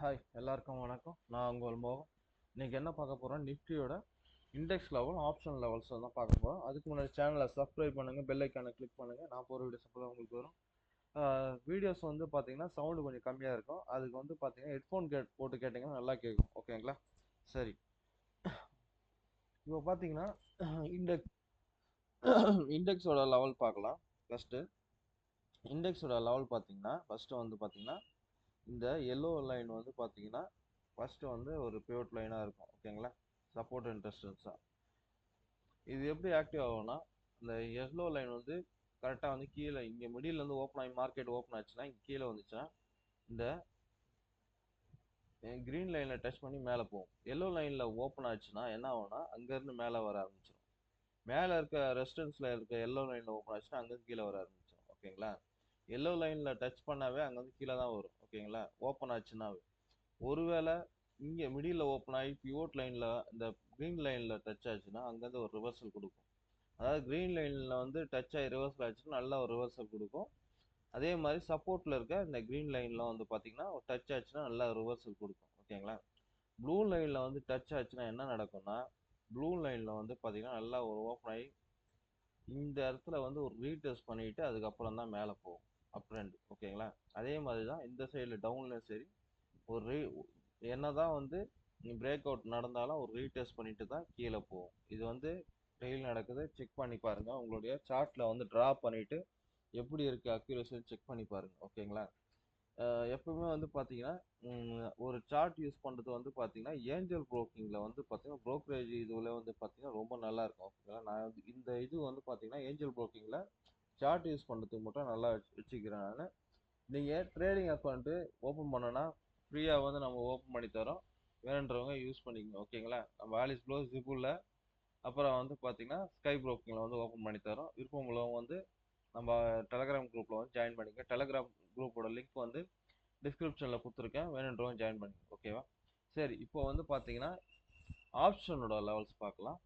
Hi எல்லாருக்கும் வணக்கம். நான் உங்கள் மோகன். இன்னைக்கு என்ன பார்க்க போகிறோம், நிஃப்டியோட இண்டெக்ஸ் லெவல் ஆப்ஷன் லெவல்ஸ் தான் பார்க்க போகிறோம். அதுக்கு முன்னாடி சேனலை சப்ஸ்கிரைப் பண்ணுங்கள், பெல் ஐக்கானை கிளிக் பண்ணுங்கள். நான் போகிற வீடியோஸ் அப்போ தான் உங்களுக்கு வரும். வீடியோஸ் வந்து பார்த்தீங்கன்னா சவுண்டு கொஞ்சம் கம்மியாக இருக்கும். அதுக்கு வந்து பார்த்தீங்கன்னா ஹெட்ஃபோன் போட்டு கேட்டிங்கன்னா நல்லா கேட்கும். ஓகேங்களா? சரி, இப்போ பார்த்தீங்கன்னா இண்டெக்ஸ் இண்டெக்ஸோட லெவல் பார்க்கலாம். ஃபஸ்ட்டு இண்டெக்ஸோட லெவல் பார்த்தீங்கன்னா ஃபஸ்ட்டு வந்து பார்த்தீங்கன்னா இந்த எல்லோ லைன் வந்து பார்த்தீங்கன்னா ஃபஸ்ட்டு வந்து ஒரு பிவோட் லைனாக இருக்கும். ஓகேங்களா? சப்போர்ட் அண்ட் ரெசிஸ்டன்ஸாக இது எப்படி ஆக்டிவ் ஆகும்னா, இந்த எல்லோ லைன் வந்து கரெக்டாக வந்து கீழே இங்கே மிடில் ஓப்பன் ஆகி மார்க்கெட் ஓப்பன் ஆச்சுன்னா இங்கே கீழே வந்துச்சுன்னா இந்த க்ரீன் லைனில் டச் பண்ணி மேலே போகும். எல்லோ லைனில் ஓப்பன் ஆச்சுன்னா என்ன ஆகும்னா அங்கேருந்து மேலே வர ஆரம்பிச்சிடும். மேலே இருக்க ரெசிஸ்டன்ஸில் இருக்க எல்லோ லைனில் ஓப்பன் ஆச்சுன்னா அங்கேருந்து கீழே வர ஆரம்பிச்சிடும். ஓகேங்களா? எல்லோ லைனில் டச் பண்ணாவே அங்கேருந்து கீழே தான் வரும். ஓகேங்களா? ஓப்பன் ஆச்சுன்னாவே ஒருவேளை இங்கே மிடில் ஓப்பன் ஆகி பிவோட் லைனில் இந்த க்ரீன் லைனில் டச் ஆச்சுன்னா அங்கேருந்து ஒரு ரிவர்சல் கொடுக்கும். அதாவது க்ரீன் லைனில் வந்து டச் ஆகி ரிவர்சல் ஆச்சுன்னா நல்லா ஒரு ரிவர்சல் கொடுக்கும். அதே மாதிரி சப்போர்ட்டில் இருக்க இந்த க்ரீன் லைனில் வந்து பார்த்தீங்கன்னா ஒரு டச் ஆச்சுன்னா நல்லா ரிவர்சல் கொடுக்கும். ஓகேங்களா? ப்ளூ லைனில் வந்து டச் ஆச்சுன்னா என்ன நடக்கும்னா, ப்ளூ லைனில் வந்து பார்த்தீங்கன்னா நல்லா ஒரு ஓப்பன் ஆகி இந்த இடத்துல வந்து ஒரு ரீடெஸ்ட் பண்ணிட்டு அதுக்கப்புறம் தான் மேலே போகும் அப் ட்ரெண்ட். ஓகேங்களா? அதே மாதிரி தான் இந்த சைடில் டவுன்லையும் சரி ஒரு என்னதான் வந்து பிரேக் அவுட் நடந்தாலும் ஒரு ரீடெஸ்ட் பண்ணிட்டு தான் கீழே போகும். இது வந்து டெய்லி நடக்குது. செக் பண்ணி பாருங்க. உங்களுடைய சார்ட்ல வந்து டிரா பண்ணிட்டு எப்படி இருக்கு அக்யூரேசி செக் பண்ணி பாருங்க. ஓகேங்களா? எப்பவுமே வந்து பார்த்தீங்கன்னா ஒரு சார்ட் யூஸ் பண்ணுறது வந்து பார்த்தீங்கன்னா ஏஞ்சல் புரோக்கிங்கில் வந்து பார்த்தீங்கன்னா ப்ரோக்கரேஜ் இதுல வந்து பார்த்தீங்கன்னா ரொம்ப நல்லா இருக்கும். ஓகேங்களா? நான் வந்து இந்த இது வந்து பார்த்தீங்கன்னா ஏஞ்சல் புரோக்கிங்கில் சார்ட் யூஸ் பண்ணுறதுக்கு மட்டும் நல்லா வச்சுக்கிறேன் நான். நீங்கள் ட்ரேடிங் அக்கௌண்ட்டு ஓப்பன் பண்ணோன்னா ஃப்ரீயாக வந்து நம்ம ஓப்பன் பண்ணி தரோம். வேணுன்றவங்க யூஸ் பண்ணிக்கோங்க. ஓகேங்களா? நம்ம ஆலிஸ் ப்ளோ ஜிப்புல அப்புறம் வந்து பார்த்தீங்கன்னா ஸ்கை புரோக்கிங்கில் வந்து ஓப்பன் பண்ணி தரோம். விருப்பம் உள்ளவங்க வந்து நம்ம டெலகிராம் குரூப்பில் வந்து ஜாயின் பண்ணிக்க. டெலகிராம் குரூப்போட லிங்க் வந்து டிஸ்கிரிப்ஷனில் கொடுத்துருக்கேன். வேணுன்றவங்க ஜாயின் பண்ணிக்க. ஓகேவா? சரி, இப்போ வந்து பார்த்தீங்கன்னா ஆப்ஷனோட லெவல்ஸ் பார்க்கலாம்.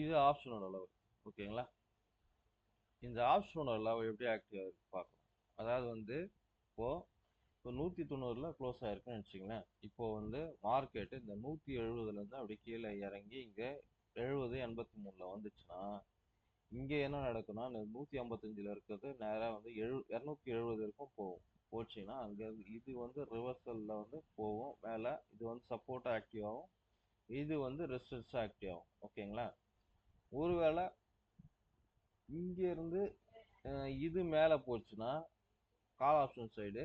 இது ஆப்ஷனோட லெவல். ஓகேங்களா? இந்த ஆப்ஷனோட லெவல் எப்படி ஆக்டிவ் ஆகுது பார்க்கலாம். அதாவது வந்து இப்போ 190ல க்ளோஸ் ஆயிருக்குன்னு வச்சுங்களேன். இப்போ வந்து மார்க்கெட் இந்த 170லேருந்து அப்படியே கீழே இறங்கி இங்கே 70 83ல வந்துச்சுன்னா இங்கே என்ன நடக்கும்னா இந்த 155ல இருக்கிறது நேராக வந்து 270 வரைக்கும் போகும். போச்சுன்னா அங்கே இது வந்து ரிவர்சலில் வந்து போகும் மேலே. இது வந்து சப்போர்ட்டாக ஆக்டிவ் ஆகும், இது வந்து ரெசிஸ்டன்ஸாக ஆக்டிவ் ஆகும். ஓகேங்களா? ஒருவேளை இங்கே இருந்து இது மேலே போச்சுன்னா கால் ஆப்ஷன் சைடு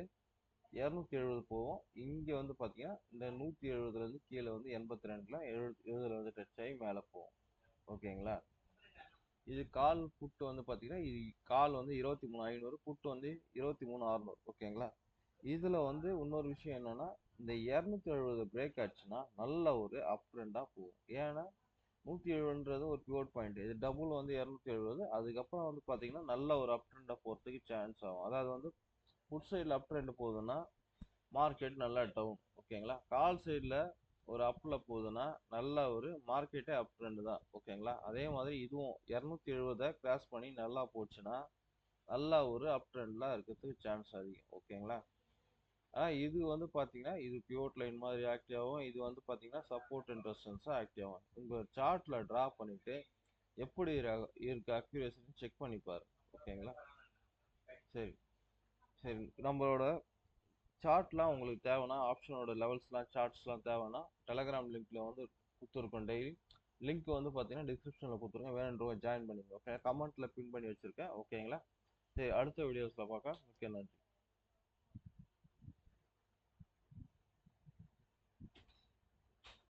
270 போகும். இங்கே வந்து பார்த்தீங்கன்னா இந்த 170லேருந்து கீழே வந்து 82ல 70ல வந்து டச் ஆகி மேலே போகும். ஓகேங்களா? இது கால் புட்டு வந்து பார்த்தீங்கன்னா இது கால் வந்து 23,500, புட்டு வந்து 23,600. ஓகேங்களா? இதில் வந்து இன்னொரு விஷயம் என்னன்னா இந்த 270 பிரேக் ஆச்சுன்னா நல்ல ஒரு அப் ட்ரெண்டாக போகும். ஏன்னா 170ன்றது ஒரு பிவோட் பாயிண்ட். இது டபுள் வந்து 270. அதுக்கப்புறம் வந்து பார்த்தீங்கன்னா நல்ல ஒரு அப் ட்ரெண்டாக போகிறதுக்கு சான்ஸ் ஆகும். அதாவது வந்து புட் சைடில் அப் ட்ரெண்ட் போகுதுன்னா மார்க்கெட் நல்லா டவுன். ஓகேங்களா? கால் சைடில் ஒரு அப்பில் போகுதுன்னா நல்ல ஒரு மார்க்கெட்டே அப் ட்ரெண்ட் தான். ஓகேங்களா? அதே மாதிரி இதுவும் 270 கிராஸ் பண்ணி நல்லா போச்சுன்னா நல்லா ஒரு அப் ட்ரெண்ட்லாம் இருக்கிறதுக்கு சான்ஸ் அதிகம். ஓகேங்களா? இது வந்து பார்த்தீங்கன்னா இது பிவோட் லைன் மாதிரி ஆக்டிவ் ஆகும். இது வந்து பார்த்தீங்கன்னா சப்போர்ட் அண்ட் ரெசிஸ்டன்ஸாக ஆக்டிவ் ஆகும். உங்கள் சார்ட்டில் ட்ரா பண்ணிவிட்டு எப்படி இருக்கு அக்யூரேசின்னு செக் பண்ணி பாருங்க. ஓகேங்களா? சரி சரி, நம்மளோட சார்ட்லாம் உங்களுக்கு தேவைன்னா ஆப்ஷனோட லெவல்ஸ்லாம் சார்ட்ஸ்லாம் தேவைன்னா டெலகிராம் லிங்க்ல வந்து கொடுத்துருக்கோம் டெய்லி. லிங்க் வந்து பார்த்தீங்கன்னா டிஸ்கிரிப்ஷனில் கொடுத்துருங்க. வேணுன்றவங்க ஜாயின் பண்ணிக்கோங்க. ஓகே, கமெண்ட்டில் பின் பண்ணி வச்சுருக்கேன். ஓகேங்களா? சரி, அடுத்த வீடியோஸில் பார்க்க மிக்க நன்றி.